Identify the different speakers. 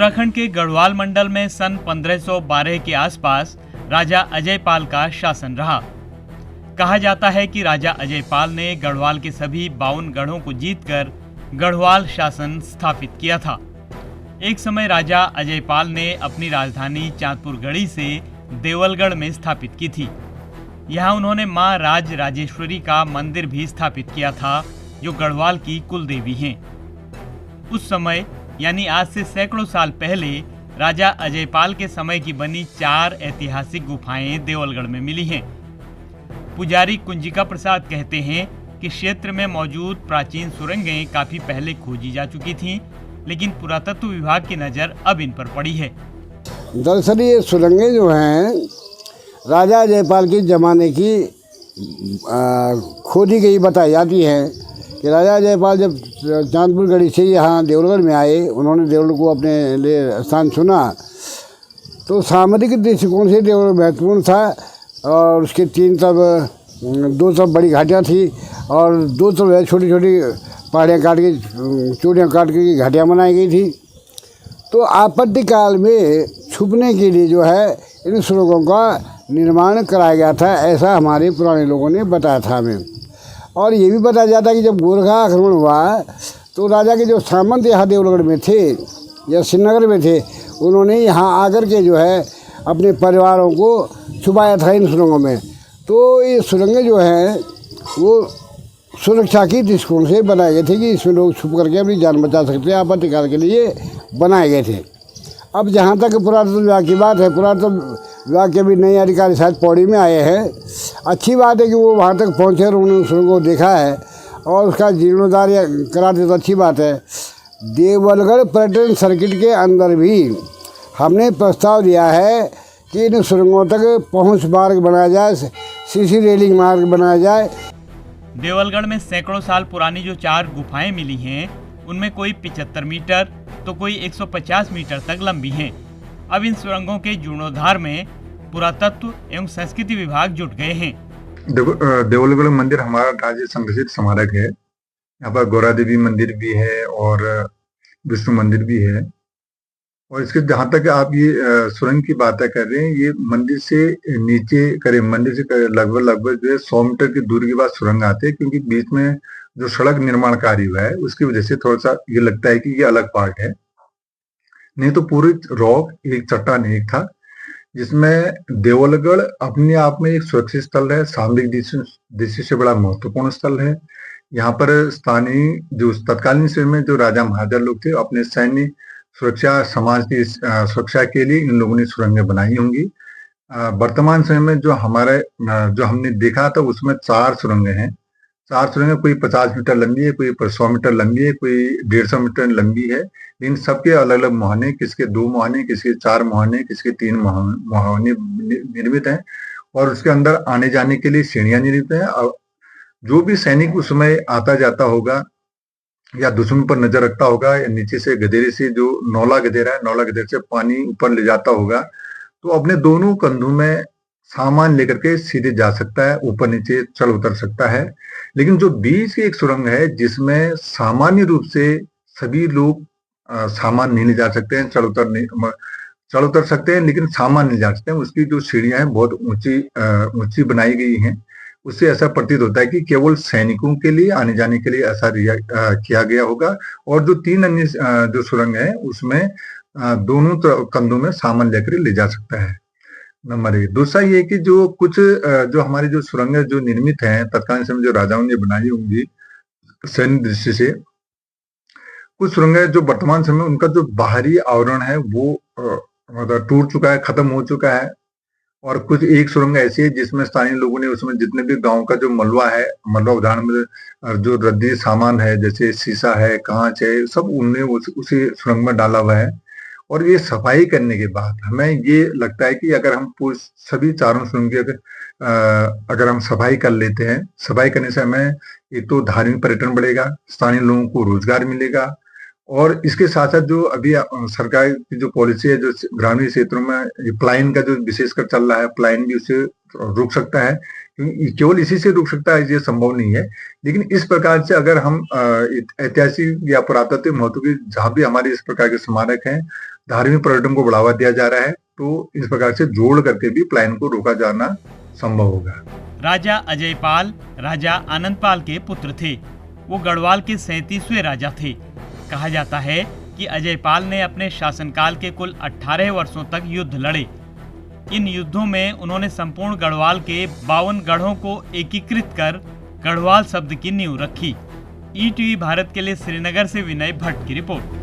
Speaker 1: उत्तराखंड के गढ़वाल मंडल में सन 1512 के आसपास राजा अजयपाल का शासन रहा। कहा जाता है कि राजा अजयपाल ने गढ़वाल के सभी 52 गढ़ों को जीतकर गढ़वाल शासन स्थापित किया था। एक समय राजा अजयपाल ने अपनी राजधानी चांदपुर गढ़ी से देवलगढ़ में स्थापित की थी। यहाँ उन्होंने मां राज राजेश्वरी का मंदिर भी स्थापित किया था, जो गढ़वाल की कुल देवी हैं। उस समय यानी आज से सैकड़ों साल पहले राजा अजयपाल के समय की बनी 4 ऐतिहासिक गुफाएं देवलगढ़ में मिली हैं। पुजारी कुंजिका प्रसाद कहते हैं कि क्षेत्र में मौजूद प्राचीन सुरंगें काफी पहले खोजी जा चुकी थीं, लेकिन पुरातत्व विभाग की नज़र अब इन पर पड़ी है।
Speaker 2: दरअसल ये सुरंगें जो हैं राजा अजयपाल के ज़माने की खोदी गई बताई जाती हैं कि राजा जयपाल जब चांदपुर गढ़ी से यहाँ देवलगढ़ में आए, उन्होंने देवलगढ़ को अपने लिए स्थान चुना, तो सामरिक दृष्टिकोण से देवलगढ़ महत्वपूर्ण था। और उसके 3 तरफ 2 तरफ बड़ी घाटियाँ थी और 2 तरफ छोटी छोटी पहाड़ियाँ काट के चोटियाँ काट के घाटियाँ बनाई गई थी। तो आपत्ति काल में छुपने के लिए जो है इन सुरंगों का निर्माण कराया गया था, ऐसा हमारे पुराने लोगों ने बताया था हमें। और ये भी बताया जाता है कि जब गोरखा आक्रमण हुआ तो राजा के जो सामंत यहाँ देवलगढ़ में थे या श्रीनगर में थे, उन्होंने यहाँ आकर के जो है अपने परिवारों को छुपाया था इन सुरंगों में। तो ये सुरंगें जो हैं वो सुरक्षा की दृष्टिकोण से बनाए गए थे कि इसमें लोग छुप करके अपनी जान बचा सकते हैं, आपातकाल के लिए बनाए गए थे। अब जहाँ तक पुरातत्व विभाग की बात है, पुरातत्व विभाग के भी नए अधिकारी शायद पौड़ी में आए हैं। अच्छी बात है कि वो वहाँ तक पहुँचे और उन्होंने सुरंगों को देखा है और उसका जीर्णोद्धार कराते तो अच्छी बात है। देवलगढ़ पर्यटन सर्किट के अंदर भी हमने प्रस्ताव दिया है कि इन सुरंगों तक पहुँच मार्ग बनाया जाए, सीसी रेलिंग मार्ग बनाया जाए।
Speaker 1: देवलगढ़ में सैकड़ों साल पुरानी जो 4 गुफाएं मिली हैं, उनमें कोई 75 मीटर तो कोई 150 मीटर तक लंबी हैं। अब इन सुरंगों के जीर्णोद्धार में पुरातत्व एवं संस्कृति विभाग जुट गए हैं।
Speaker 3: देवलगढ़ मंदिर हमारा राज्य संरक्षित स्मारक है। यहाँ पर गौरा देवी मंदिर भी है और विष्णु मंदिर भी है। और इसके जहाँ तक आप ये सुरंग की बातें कर रहे हैं, ये मंदिर से नीचे करीब मंदिर से लगभग जो है 100 मीटर की दूरी के बाद सुरंग आते हैं, क्योंकि बीच में जो सड़क निर्माण कार्य हुआ है उसकी वजह से थोड़ा सा ये लगता है कि ये अलग पार्ट है। नहीं तो पूरी रॉक एक चट्टान एक था, जिसमें देवलगढ़ अपने आप में एक सुरक्षित स्थल है, सामरिक दृष्टि से बड़ा महत्वपूर्ण स्थल है। यहाँ पर स्थानीय जो तत्कालीन समय में जो राजा महाराजा लोग थे, अपने सैन्य सुरक्षा समाज की सुरक्षा के लिए इन लोगों ने सुरंगें बनाई होंगी। वर्तमान समय में जो हमने देखा था उसमें 4 सुरंगें हैं। 4 सुरंगें कोई 50 मीटर लंबी है, कोई 100 मीटर लंबी है, कोई 150 मीटर लंबी है। इन सबके अलग अलग मुहाने, किसके 2 मुहाने, किसके 4 मुहाने, किसके 3 मुहाने निर्मित हैं। और उसके अंदर आने जाने के लिए सीढ़ियां निर्मित हैं। और जो भी सैनिक उस समय आता जाता होगा या दुश्मन पर नजर रखता होगा या नीचे से गधेरे से जो नौला गधेरा है, नौला गधेरे से पानी ऊपर ले जाता होगा, तो अपने दोनों कंधों में सामान लेकर के सीधे जा सकता है, ऊपर नीचे चढ़ उतर सकता है। लेकिन जो बीच की एक सुरंग है जिसमें सामान्य रूप से सभी लोग सामान नहीं ले जा सकते हैं, चढ़ उतर सकते हैं लेकिन सामान नहीं जा सकते हैं, उसकी जो सीढ़ियां हैं बहुत ऊंची बनाई गई हैं। उससे ऐसा प्रतीत होता है कि केवल सैनिकों के लिए आने जाने के लिए ऐसा किया गया होगा। और जो 3 अन्य जो सुरंग है उसमें दोनों कंधों में सामान लेकर ले जा सकता है। नंबर 1। दूसरा ये कि जो कुछ जो हमारी जो सुरंगें जो निर्मित हैं तत्कालीन समय जो राजाओं ने बनाई होंगी सैन्य दृष्टि से, कुछ सुरंगें जो वर्तमान समय उनका जो बाहरी आवरण है वो मतलब टूट चुका है, खत्म हो चुका है। और कुछ एक सुरंग ऐसी है जिसमें स्थानीय लोगों ने उसमें जितने भी गांव का जो मलबा है, मलबा उदाहरण में जो रद्दी सामान है जैसे शीशा है, कांच है, सब उनने उसी सुरंग में डाला हुआ है। और ये सफाई करने के बाद हमें ये लगता है कि अगर हम सभी 4 सुरंग की अगर हम सफाई कर लेते हैं, सफाई करने से हमें एक तो धार्मिक पर्यटन बढ़ेगा, स्थानीय लोगों को रोजगार मिलेगा और इसके साथ साथ जो अभी सरकार की जो पॉलिसी है, जो ग्रामीण क्षेत्रों में पलायन का जो विशेषकर चल रहा है, पलायन भी उससे रुक सकता है, क्योंकि केवल इसी से रुक सकता है, ये संभव नहीं है। लेकिन इस प्रकार से अगर हम ऐतिहासिक या पुरातत्व महत्व की जहाँ भी हमारे इस प्रकार के स्मारक हैं, धार्मिक पर्यटन को बढ़ावा दिया जा रहा है, तो इस प्रकार से जोड़ करके भी पलायन को रोका जाना संभव होगा।
Speaker 1: राजा अजयपाल राजा आनंदपाल के पुत्र थे। वो गढ़वाल के 37वें राजा थे। कहा जाता है कि अजयपाल ने अपने शासनकाल के कुल 18 वर्षों तक युद्ध लड़े। इन युद्धों में उन्होंने संपूर्ण गढ़वाल के 52 गढ़ों को एकीकृत कर गढ़वाल शब्द की नींव रखी। ईटीवी भारत के लिए श्रीनगर से विनय भट्ट की रिपोर्ट।